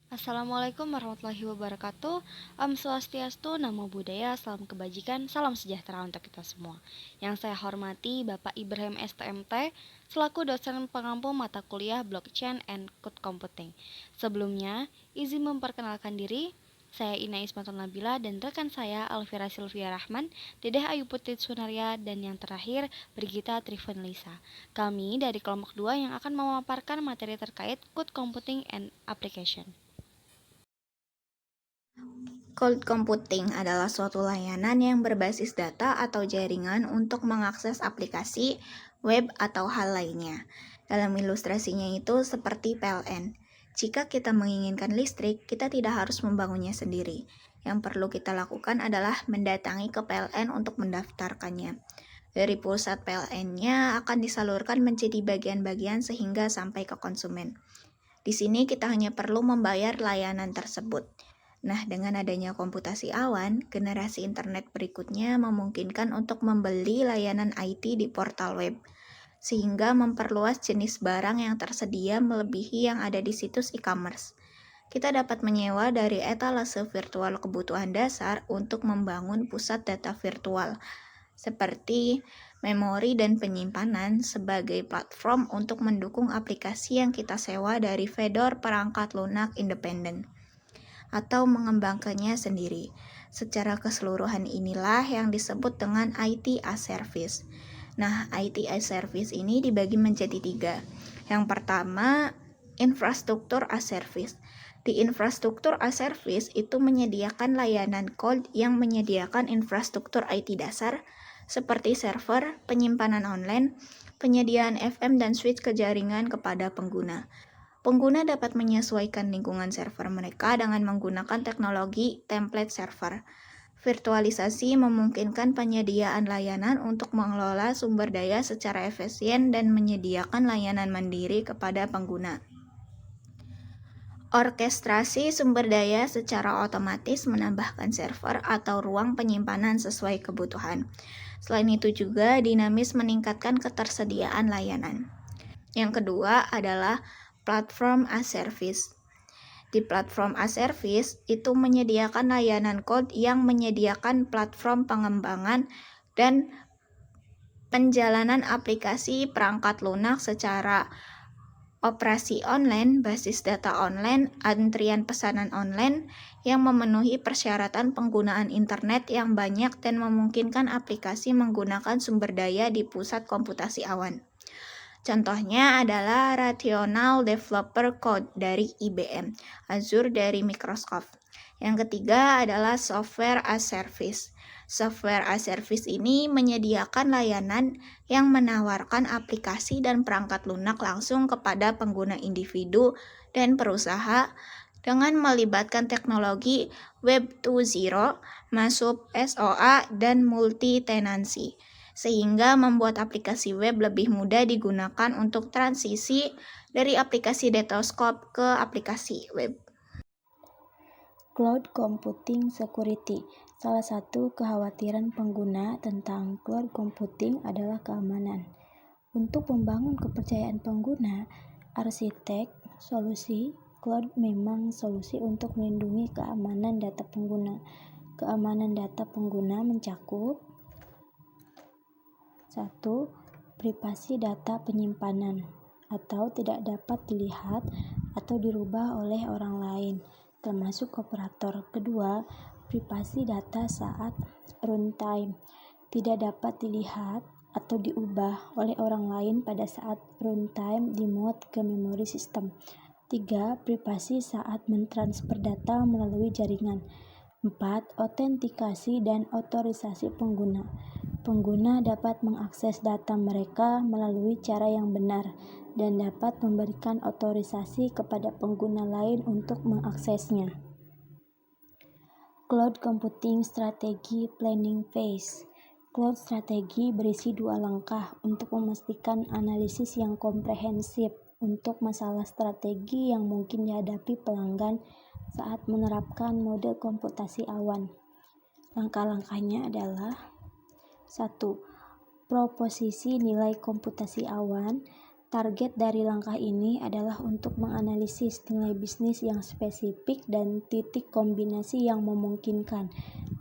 Assalamualaikum warahmatullahi wabarakatuh. Om Swastiastu, Namo Buddhaya, salam kebajikan, salam sejahtera untuk kita semua. Yang saya hormati Bapak Ibrahim STMT, selaku dosen pengampu mata kuliah Blockchain and Cloud Computing. Sebelumnya, izin memperkenalkan diri, saya Ina Ismatul Nabila dan rekan saya Alvira Sylvia Rahman, Dedeh Ayu Putri Sunaria, dan yang terakhir Brigita Trifun Lisa. Kami dari kelompok 2 yang akan memaparkan materi terkait Cloud Computing and Application. Cloud computing adalah suatu layanan yang berbasis data atau jaringan untuk mengakses aplikasi, web, atau hal lainnya. Dalam ilustrasinya itu seperti PLN. Jika kita menginginkan listrik, kita tidak harus membangunnya sendiri. Yang perlu kita lakukan adalah mendatangi ke PLN untuk mendaftarkannya. Dari pusat PLN-nya akan disalurkan menjadi bagian-bagian sehingga sampai ke konsumen. Di sini kita hanya perlu membayar layanan tersebut. Nah, dengan adanya komputasi awan, generasi internet berikutnya memungkinkan untuk membeli layanan IT di portal web, sehingga memperluas jenis barang yang tersedia melebihi yang ada di situs e-commerce. Kita dapat menyewa dari etalase virtual kebutuhan dasar untuk membangun pusat data virtual, seperti memori dan penyimpanan sebagai platform untuk mendukung aplikasi yang kita sewa dari vendor perangkat lunak independen atau mengembangkannya sendiri. Secara keseluruhan inilah yang disebut dengan IT as Service. Nah, IT as Service ini dibagi menjadi 3. Yang pertama, infrastruktur as Service. Di infrastruktur as Service itu menyediakan layanan cloud yang menyediakan infrastruktur IT dasar seperti server, penyimpanan online, penyediaan FM dan switch ke jaringan kepada pengguna. Pengguna dapat menyesuaikan lingkungan server mereka dengan menggunakan teknologi template server. Virtualisasi memungkinkan penyediaan layanan untuk mengelola sumber daya secara efisien dan menyediakan layanan mandiri kepada pengguna. Orkestrasi sumber daya secara otomatis menambahkan server atau ruang penyimpanan sesuai kebutuhan. Selain itu juga dinamis meningkatkan ketersediaan layanan. Yang kedua adalah platform as service. Di platform as service itu menyediakan layanan cloud yang menyediakan platform pengembangan dan penjalanan aplikasi perangkat lunak secara operasi online, basis data online, antrian pesanan online yang memenuhi persyaratan penggunaan internet yang banyak dan memungkinkan aplikasi menggunakan sumber daya di pusat komputasi awan. Contohnya adalah Rational Developer Code dari IBM, Azure dari Microsoft. Yang ketiga adalah Software as Service. Software as Service ini menyediakan layanan yang menawarkan aplikasi dan perangkat lunak langsung kepada pengguna individu dan perusahaan dengan melibatkan teknologi Web 2.0, masuk SOA, dan multi-tenancy, sehingga membuat aplikasi web lebih mudah digunakan untuk transisi dari aplikasi desktop ke aplikasi web. Cloud Computing Security. Salah satu kekhawatiran pengguna tentang cloud computing adalah keamanan. Untuk membangun kepercayaan pengguna, arsitek solusi cloud memang solusi untuk melindungi keamanan data pengguna. Keamanan data pengguna mencakup 1. Privasi data penyimpanan atau tidak dapat dilihat atau dirubah oleh orang lain, termasuk operator. Kedua, privasi data saat runtime, tidak dapat dilihat atau diubah oleh orang lain pada saat runtime dimode ke memori sistem. 3. Privasi saat mentransfer data melalui jaringan. 4. Autentikasi dan otorisasi pengguna. Pengguna dapat mengakses data mereka melalui cara yang benar dan dapat memberikan otorisasi kepada pengguna lain untuk mengaksesnya. Cloud Computing Strategy Planning Phase. Cloud strategi berisi 2 langkah untuk memastikan analisis yang komprehensif untuk masalah strategi yang mungkin dihadapi pelanggan saat menerapkan mode komputasi awan. Langkah-langkahnya adalah 1. Proposisi nilai komputasi awan. Target dari langkah ini adalah untuk menganalisis nilai bisnis yang spesifik dan titik kombinasi yang memungkinkan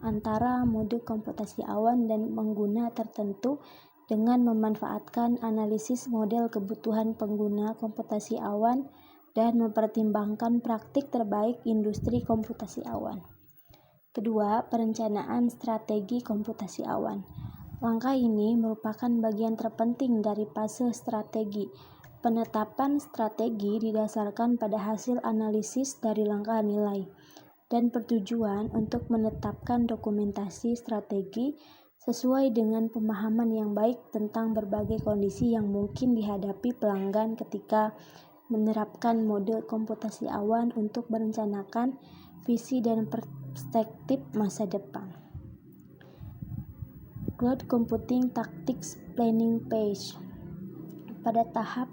antara mode komputasi awan dan pengguna tertentu dengan memanfaatkan analisis model kebutuhan pengguna komputasi awan dan mempertimbangkan praktik terbaik industri komputasi awan. Kedua, perencanaan strategi komputasi awan. Langkah ini merupakan bagian terpenting dari fase strategi. Penetapan strategi didasarkan pada hasil analisis dari langkah nilai dan bertujuan untuk menetapkan dokumentasi strategi sesuai dengan pemahaman yang baik tentang berbagai kondisi yang mungkin dihadapi pelanggan ketika menerapkan mode komputasi awan untuk merencanakan visi dan perspektif masa depan. Cloud Computing Tactics Planning Phase. Pada tahap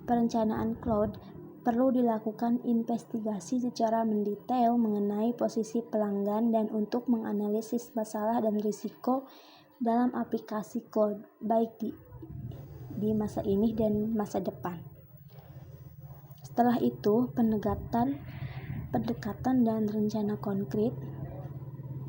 perencanaan cloud, perlu dilakukan investigasi secara mendetail mengenai posisi pelanggan dan untuk menganalisis masalah dan risiko dalam aplikasi cloud, baik di masa ini dan masa depan. Setelah itu, pendekatan dan rencana konkret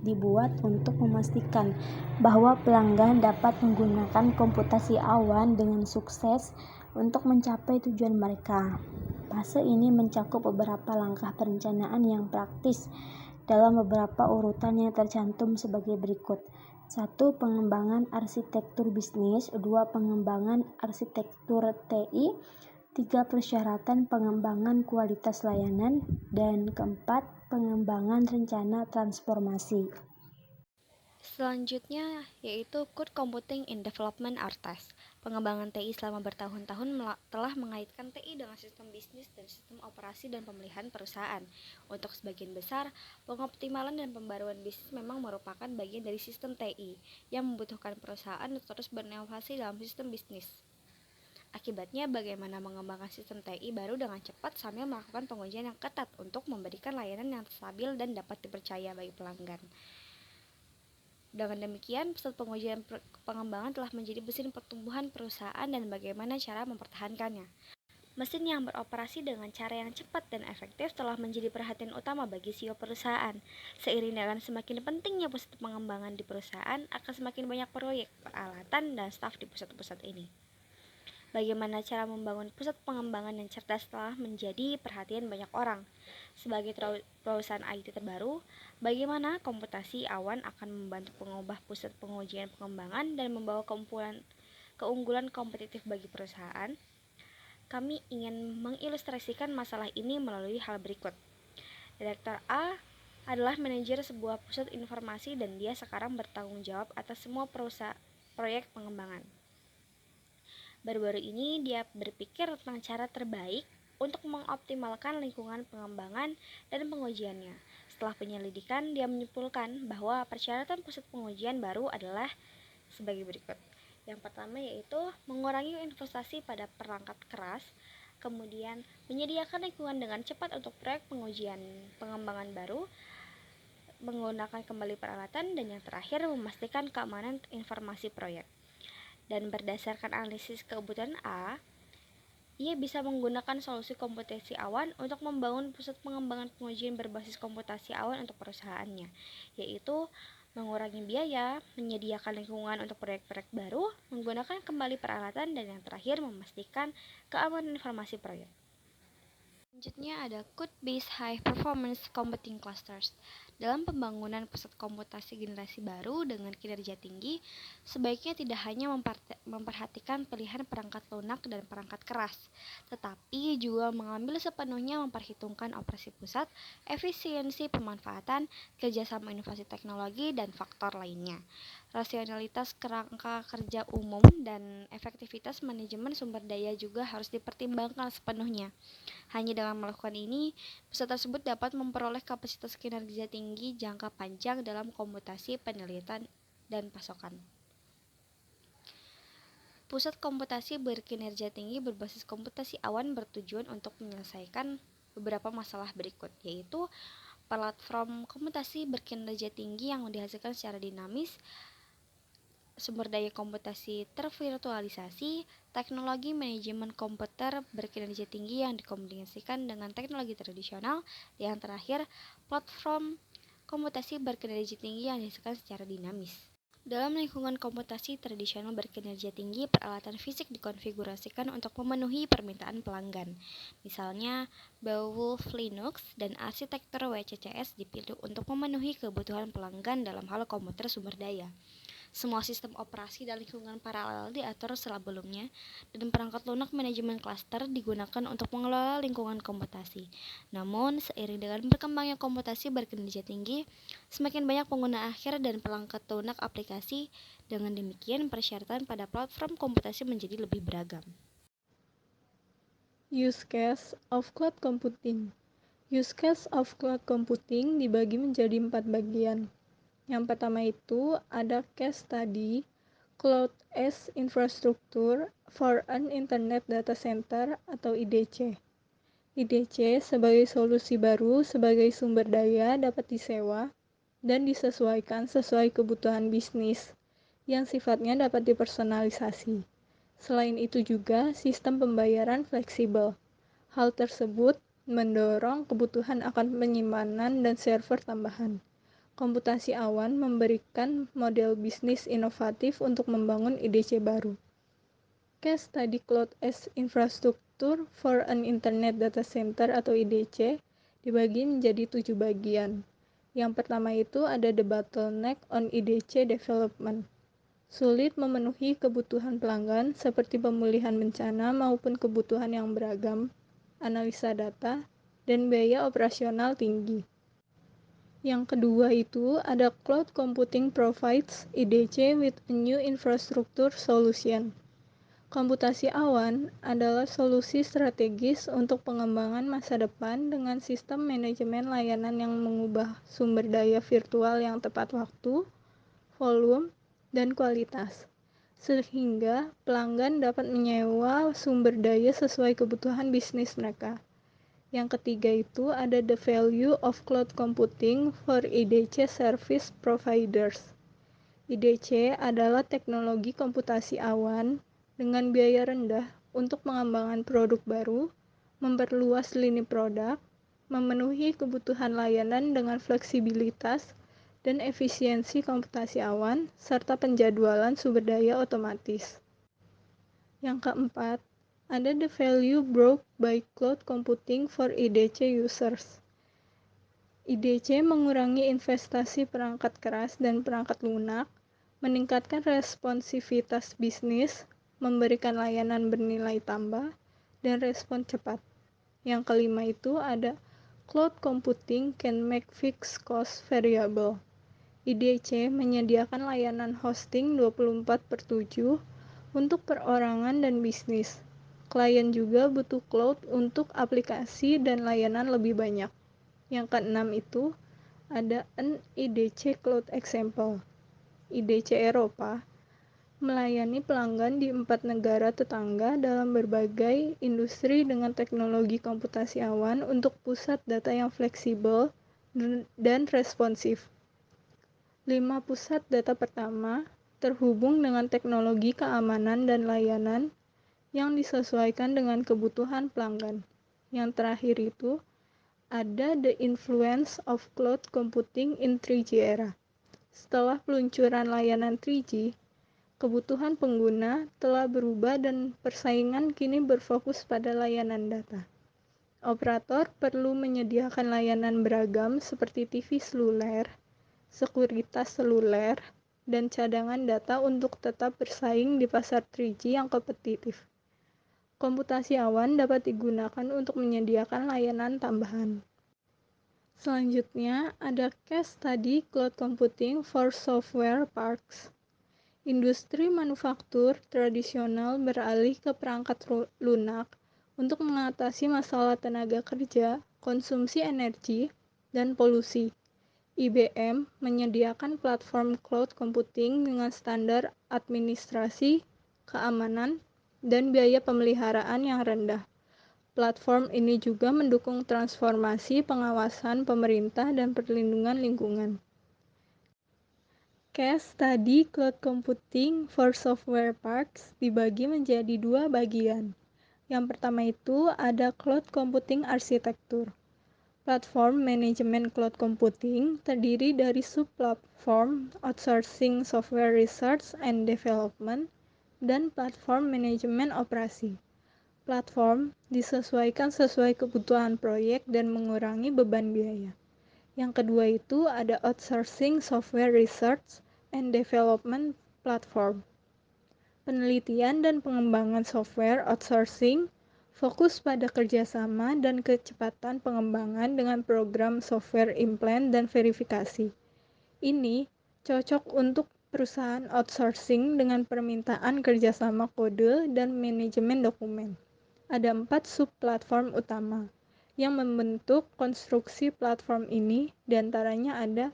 dibuat untuk memastikan bahwa pelanggan dapat menggunakan komputasi awan dengan sukses untuk mencapai tujuan mereka. Fase ini mencakup beberapa langkah perencanaan yang praktis dalam beberapa urutan yang tercantum sebagai berikut. 1. Pengembangan arsitektur bisnis. 2. Pengembangan arsitektur TI. 3. Persyaratan pengembangan kualitas layanan. Dan keempat, pengembangan rencana transformasi. Selanjutnya yaitu Cloud Computing in Development (CTID). Pengembangan TI selama bertahun-tahun telah mengaitkan TI dengan sistem bisnis dan sistem operasi dan pemeliharaan perusahaan. Untuk sebagian besar, pengoptimalan dan pembaruan bisnis memang merupakan bagian dari sistem TI yang membutuhkan perusahaan untuk terus berinovasi dalam sistem bisnis. Akibatnya, bagaimana mengembangkan sistem TI baru dengan cepat sambil melakukan pengujian yang ketat untuk memberikan layanan yang stabil dan dapat dipercaya bagi pelanggan. Dengan demikian, pusat pengujian pengembangan telah menjadi mesin pertumbuhan perusahaan dan bagaimana cara mempertahankannya. Mesin yang beroperasi dengan cara yang cepat dan efektif telah menjadi perhatian utama bagi CEO perusahaan. Seiring dengan semakin pentingnya pusat pengembangan di perusahaan, akan semakin banyak proyek, peralatan, dan staf di pusat-pusat ini. Bagaimana cara membangun pusat pengembangan yang cerdas telah menjadi perhatian banyak orang. Sebagai perusahaan IT terbaru, bagaimana komputasi awan akan membantu mengubah pusat pengujian pengembangan dan membawa keunggulan kompetitif bagi perusahaan? Kami ingin mengilustrasikan masalah ini melalui hal berikut. Direktur A adalah manajer sebuah pusat informasi dan dia sekarang bertanggung jawab atas semua proyek pengembangan. Baru-baru ini dia berpikir tentang cara terbaik untuk mengoptimalkan lingkungan pengembangan dan pengujiannya. Setelah penyelidikan, dia menyimpulkan bahwa persyaratan pusat pengujian baru adalah sebagai berikut. Yang pertama yaitu mengurangi investasi pada perangkat keras, kemudian menyediakan lingkungan dengan cepat untuk proyek pengujian pengembangan baru, menggunakan kembali peralatan, dan yang terakhir memastikan keamanan informasi proyek. Dan berdasarkan analisis kebutuhan A, ia bisa menggunakan solusi komputasi awan untuk membangun pusat pengembangan pengujian berbasis komputasi awan untuk perusahaannya, yaitu mengurangi biaya, menyediakan lingkungan untuk proyek-proyek baru, menggunakan kembali peralatan, dan yang terakhir memastikan keamanan informasi proyek. Selanjutnya ada Cloud-based High Performance Computing Clusters. Dalam pembangunan pusat komputasi generasi baru dengan kinerja tinggi, sebaiknya tidak hanya memperhatikan pilihan perangkat lunak dan perangkat keras, tetapi juga mengambil sepenuhnya memperhitungkan operasi pusat, efisiensi pemanfaatan, kerjasama inovasi teknologi, dan faktor lainnya. Rasionalitas kerangka kerja umum dan efektivitas manajemen sumber daya juga harus dipertimbangkan sepenuhnya. Hanya dengan melakukan ini, pusat tersebut dapat memperoleh kapasitas kinerja tinggi jangka panjang dalam komputasi, penelitian, dan pasokan. Pusat komputasi berkinerja tinggi berbasis komputasi awan bertujuan untuk menyelesaikan beberapa masalah berikut, yaitu platform komputasi berkinerja tinggi yang dihasilkan secara dinamis, sumber daya komputasi tervirtualisasi, Teknologi manajemen komputer berkinerja tinggi yang dikombinasikan dengan teknologi tradisional. Yang terakhir, platform komputasi berkinerja tinggi yang dihasilkan secara dinamis. Dalam lingkungan komputasi tradisional berkinerja tinggi, peralatan fisik dikonfigurasikan untuk memenuhi permintaan pelanggan. Misalnya, Beowulf Linux dan arsitektur WCCS dipilih untuk memenuhi kebutuhan pelanggan dalam hal komputer sumber daya. Semua sistem operasi dan lingkungan paralel diatur sebelumnya, dan perangkat lunak manajemen klaster digunakan untuk mengelola lingkungan komputasi. Namun, seiring dengan berkembangnya komputasi berkinerja tinggi, semakin banyak pengguna akhir dan perangkat lunak aplikasi. Dengan demikian, persyaratan pada platform komputasi menjadi lebih beragam. Use case of cloud computing. Use case of cloud computing dibagi menjadi 4 bagian. Yang pertama itu ada case study Cloud as Infrastructure for an Internet Data Center atau IDC. IDC sebagai solusi baru sebagai sumber daya dapat disewa dan disesuaikan sesuai kebutuhan bisnis yang sifatnya dapat dipersonalisasi. Selain itu juga sistem pembayaran fleksibel. Hal tersebut mendorong kebutuhan akan penyimpanan dan server tambahan. Komputasi awan memberikan model bisnis inovatif untuk membangun IDC baru. Case Study Cloud as Infrastructure for an Internet Data Center atau IDC dibagi menjadi 7 bagian. Yang pertama itu ada the bottleneck on IDC development. Sulit memenuhi kebutuhan pelanggan seperti pemulihan bencana maupun kebutuhan yang beragam, analisa data, dan biaya operasional tinggi. Yang kedua itu ada Cloud Computing provides IDC with a new infrastructure solution. Komputasi awan adalah solusi strategis untuk pengembangan masa depan dengan sistem manajemen layanan yang mengubah sumber daya virtual yang tepat waktu, volume, dan kualitas, sehingga pelanggan dapat menyewa sumber daya sesuai kebutuhan bisnis mereka. Yang ketiga itu ada the value of cloud computing for IDC service providers. IDC adalah teknologi komputasi awan dengan biaya rendah untuk pengembangan produk baru, memperluas lini produk, memenuhi kebutuhan layanan dengan fleksibilitas dan efisiensi komputasi awan, serta penjadwalan sumber daya otomatis. Yang keempat, ada the value brought by cloud computing for IDC users. IDC mengurangi investasi perangkat keras dan perangkat lunak, meningkatkan responsivitas bisnis, memberikan layanan bernilai tambah, dan respon cepat. Yang kelima itu ada cloud computing can make fixed cost variable. IDC menyediakan layanan hosting 24/7 untuk perorangan dan bisnis. Klien juga butuh cloud untuk aplikasi dan layanan lebih banyak. Yang keenam itu ada an IDC Cloud Example. IDC Eropa melayani pelanggan di 4 negara tetangga dalam berbagai industri dengan teknologi komputasi awan untuk pusat data yang fleksibel dan responsif. 5 pusat data pertama terhubung dengan teknologi keamanan dan layanan yang disesuaikan dengan kebutuhan pelanggan. Yang terakhir itu ada the influence of cloud computing in 3G era. Setelah peluncuran layanan 3G, kebutuhan pengguna telah berubah dan persaingan kini berfokus pada layanan data. Operator perlu menyediakan layanan beragam seperti TV seluler, sekuritas seluler, dan cadangan data untuk tetap bersaing di pasar 3G yang kompetitif. Komputasi awan dapat digunakan untuk menyediakan layanan tambahan. Selanjutnya, ada case study cloud computing for software parks. Industri manufaktur tradisional beralih ke perangkat lunak untuk mengatasi masalah tenaga kerja, konsumsi energi, dan polusi. IBM menyediakan platform cloud computing dengan standar administrasi, keamanan, dan biaya pemeliharaan yang rendah. Platform ini juga mendukung transformasi pengawasan pemerintah dan perlindungan lingkungan. Case study cloud computing for software parks dibagi menjadi dua bagian. Yang pertama itu ada cloud computing arsitektur. Platform manajemen cloud computing terdiri dari subplatform outsourcing software research and development dan platform manajemen operasi. Platform disesuaikan sesuai kebutuhan proyek dan mengurangi beban biaya. Yang kedua itu ada outsourcing software research and development platform. Penelitian dan pengembangan software outsourcing fokus pada kerjasama dan kecepatan pengembangan dengan program software implant dan verifikasi. Ini cocok untuk perusahaan outsourcing dengan permintaan kerjasama kode dan manajemen dokumen. Ada 4 subplatform utama yang membentuk konstruksi platform ini, diantaranya ada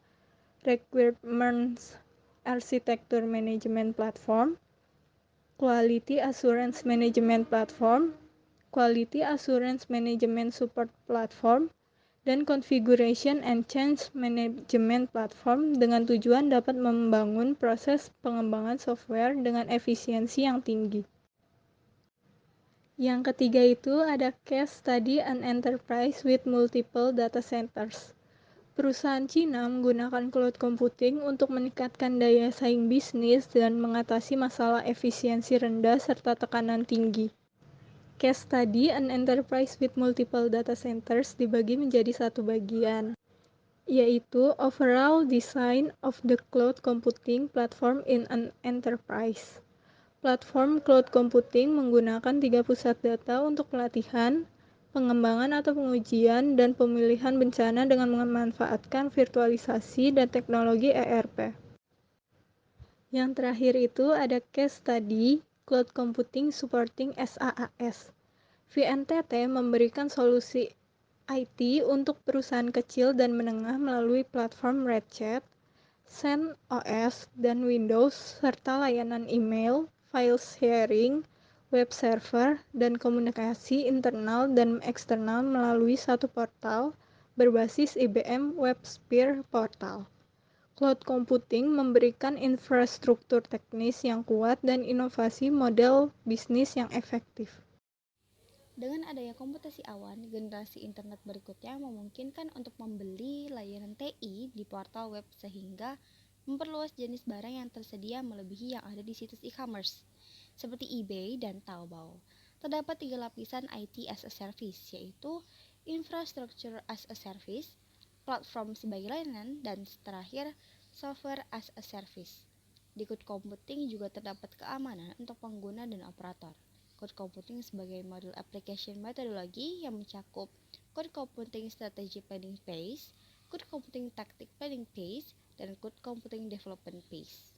Requirements Architecture Management Platform, Quality Assurance Management Platform, Quality Assurance Management Support Platform, dan Configuration and Change Management Platform dengan tujuan dapat membangun proses pengembangan software dengan efisiensi yang tinggi. Yang ketiga itu ada Case Study an Enterprise with Multiple Data Centers. Perusahaan Cina menggunakan cloud computing untuk meningkatkan daya saing bisnis dan mengatasi masalah efisiensi rendah serta tekanan tinggi. Case study an enterprise with multiple data centers dibagi menjadi satu bagian, yaitu overall design of the cloud computing platform in an enterprise. Platform cloud computing menggunakan 3 pusat data untuk pelatihan, pengembangan atau pengujian, dan pemilihan bencana dengan memanfaatkan virtualisasi dan teknologi ERP. Yang terakhir itu ada case study Cloud Computing Supporting SaaS. VNTT memberikan solusi IT untuk perusahaan kecil dan menengah melalui platform Redchat, CentOS, dan Windows, serta layanan email, file sharing, web server, dan komunikasi internal dan eksternal melalui satu portal berbasis IBM WebSphere Portal. Cloud computing memberikan infrastruktur teknis yang kuat dan inovasi model bisnis yang efektif. Dengan adanya komputasi awan, generasi internet berikutnya memungkinkan untuk membeli layanan TI di portal web sehingga memperluas jenis barang yang tersedia melebihi yang ada di situs e-commerce, seperti eBay dan Taobao. Terdapat 3 lapisan IT as a Service, yaitu Infrastructure as a Service, platform sebagai layanan, dan terakhir Software as a Service. Di cloud computing juga terdapat keamanan untuk pengguna dan operator. Cloud computing sebagai model application methodology yang mencakup cloud computing strategy planning phase, cloud computing tactic planning phase, dan cloud computing development phase.